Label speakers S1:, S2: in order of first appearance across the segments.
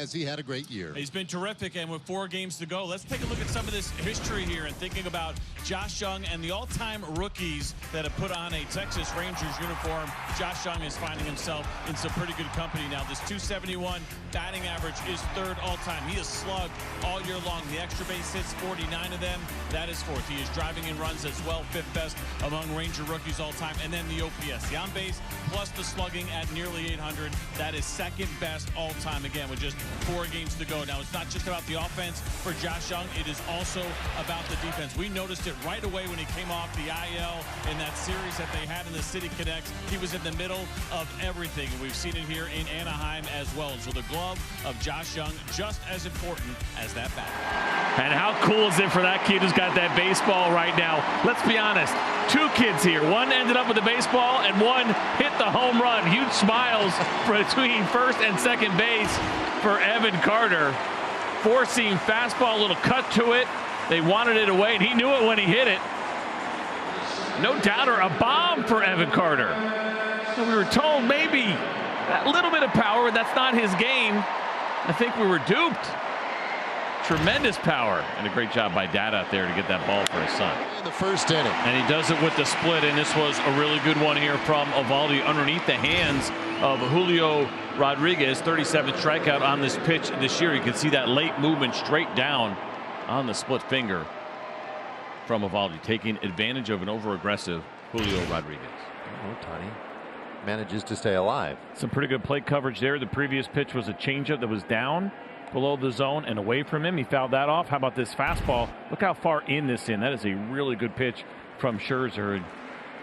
S1: has he had a great year.
S2: He's been terrific, and with 4 games to go, let's take a look at some of this history here and thinking about Josh Young and the all-time rookies that have put on a Texas Rangers uniform. Josh Young is finding himself in some pretty good company now. This .271 batting average is 3rd all-time. He has slugged all year long. The extra base hits, 49 of them. That is 4th. He is driving in runs as well, 5th best among Ranger rookies all-time. And then the OPS, the on-base plus the slugging at nearly 800. That is 2nd best all-time, again, with just 4 games to go. Now, it's not just about the offense for Josh Young. It is also about the defense. We noticed it right away when he came off the IL in that series that they had in the City Connects. He was in the middle of everything. We've seen it here in Anaheim as well. So the glove of Josh Young, just as important as that bat.
S3: And how cool is it for that kid who's got that baseball right now? Let's be honest, 2 kids here. One ended up with the baseball and one hit the home run. Huge smiles between first and second base for Evan Carter. 4-seam fastball, a little cut to it. They wanted it away, and he knew it when he hit it. No doubter, a bomb for Evan Carter. And we were told maybe that little bit of power, that's not his game. I think we were duped. Tremendous power, and a great job by Dad out there to get that ball for his son.
S1: In the 1st inning.
S3: And he does it with the split, and this was a really good one here from Eovaldi underneath the hands of Julio Rodriguez. 37th strikeout on this pitch this year. You can see that late movement straight down on the split finger from Eovaldi, taking advantage of an over-aggressive Julio Rodriguez.
S4: Ohtani manages to stay alive.
S3: Some pretty good plate coverage there. The previous pitch was a changeup that was down below the zone and away from him. He fouled that off. How about this fastball? Look how far in this in. That is a really good pitch from Scherzer. And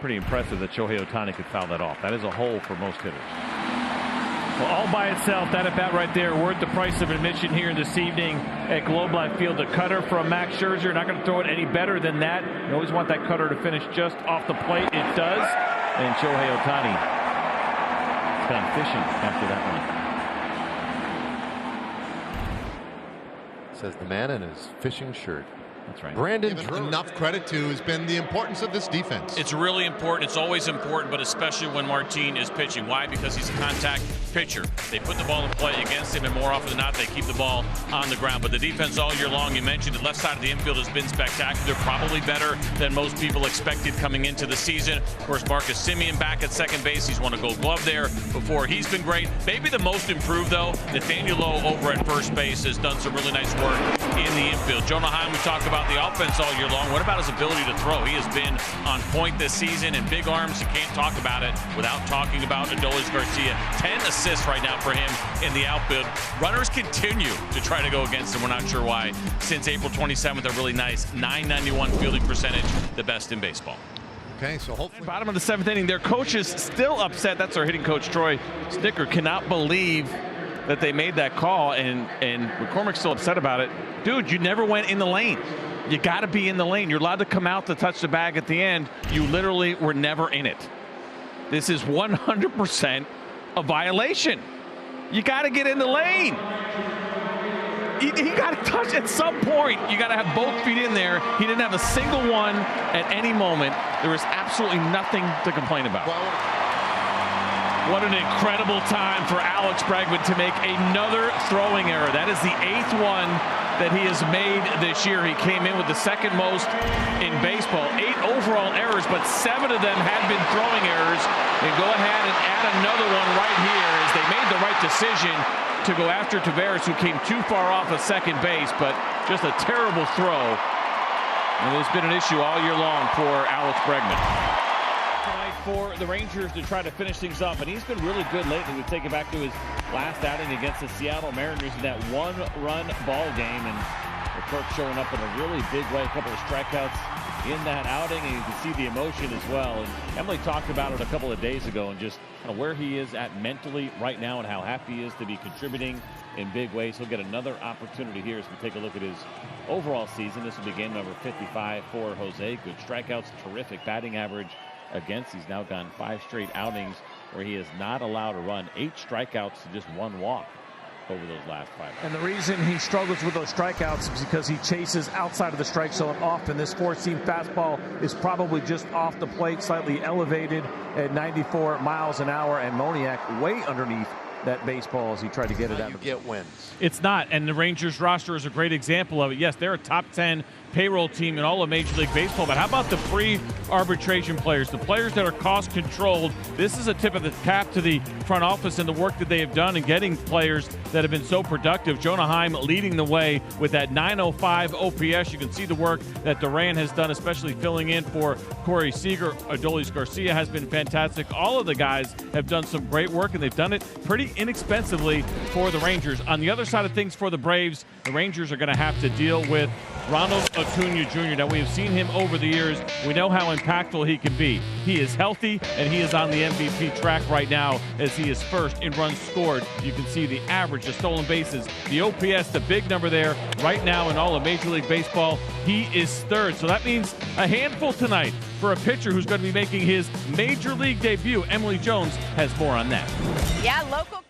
S3: pretty impressive that Shohei Ohtani could foul that off. That is a hole for most hitters. Well, all by itself, that at bat right there, worth the price of admission here this evening at Globe Life Field. The cutter from Max Scherzer, not going to throw it any better than that. You always want that cutter to finish just off the plate. It does. And Shohei Ohtani has gone fishing after that one.
S4: Says the man in his fishing shirt.
S3: That's right.
S4: Brandon
S1: Drew. Enough credit to has been the importance of this defense.
S2: It's really important. It's always important, but especially when Martin is pitching. Why? Because he's a contact pitcher. They put the ball in play against him, and more often than not, they keep the ball on the ground. But the defense all year long, you mentioned the left side of the infield has been spectacular. Probably better than most people expected coming into the season. Of course, Marcus Semien back at second base. He's won a Gold Glove there before. He's been great. Maybe the most improved, though, Nathaniel Lowe over at first base has done some really nice work in the infield. Jonah Heim, we talked about the offense all year long. What about his ability to throw? He has been on point this season, and big arms. You can't talk about it without talking about Adolis Garcia. 10 assists right now for him in the outfield. Runners continue to try to go against him. We're not sure why. Since April 27th, a really nice .991 fielding percentage, the best in baseball.
S1: Okay, so hopefully.
S3: Bottom of the 7th inning, their coach is still upset. That's our hitting coach, Troy Snicker. Cannot believe that they made that call, and McCormick's still upset about it. Dude, you never went in the lane. You got to be in the lane. You're allowed to come out to touch the bag at the end. You literally were never in it. This is 100% a violation. You got to get in the lane. You got to touch at some point. You got to have both feet in there. He didn't have a single one at any moment. There was absolutely nothing to complain about. What an incredible time for Alex Bregman to make another throwing error. That is the 8th one that he has made this year. He came in with the 2nd most in baseball. 8 overall errors, but 7 of them had been throwing errors. And go ahead and add another one right here as they made the right decision to go after Taveras, who came too far off of second base, but just a terrible throw. And it's been an issue all year long for Alex Bregman. For the Rangers to try to finish things up, and he's been really good lately. We take it back to his last outing against the Seattle Mariners in that 1-run ball game, and the Kirk showing up in a really big way, a couple of strikeouts in that outing, and you can see the emotion as well. And Emily talked about it a couple of days ago, and just kind of where he is at mentally right now and how happy he is to be contributing in big ways. He'll get another opportunity here as we take a look at his overall season. This will be game number 55 for Jose. Good strikeouts, terrific batting average against. He's now gone 5 straight outings where he is not allowed to run. 8 strikeouts to just 1 walk over those last 5.
S5: And the reason he struggles with those strikeouts is because he chases outside of the strike zone often. This 4-seam fastball is probably just off the plate, slightly elevated at 94 miles an hour, and Moniak way underneath that baseball as he tried to get it out.
S4: You get wins.
S3: It's not, and the Rangers roster is a great example of it. Yes, they're a top 10 payroll team in all of Major League Baseball, but how about the pre-arbitration players, the players that are cost-controlled? This is a tip of the cap to the front office and the work that they have done in getting players that have been so productive. Jonah Heim leading the way with that 905 OPS. You can see the work that Duran has done, especially filling in for Corey Seager. Adolis Garcia has been fantastic. All of the guys have done some great work, and they've done it pretty inexpensively for the Rangers. On the other side of things for the Braves, the Rangers are going to have to deal with Ronald Acuna Jr. Now, we have seen him over the years. We know how impactful he can be. He is healthy, and he is on the MVP track right now as he is first in runs scored. You can see the average, the stolen bases, the OPS, the big number there right now in all of Major League Baseball. He is third, so that means a handful tonight for a pitcher who's going to be making his Major League debut. Emily Jones has more on that.
S6: Yeah, local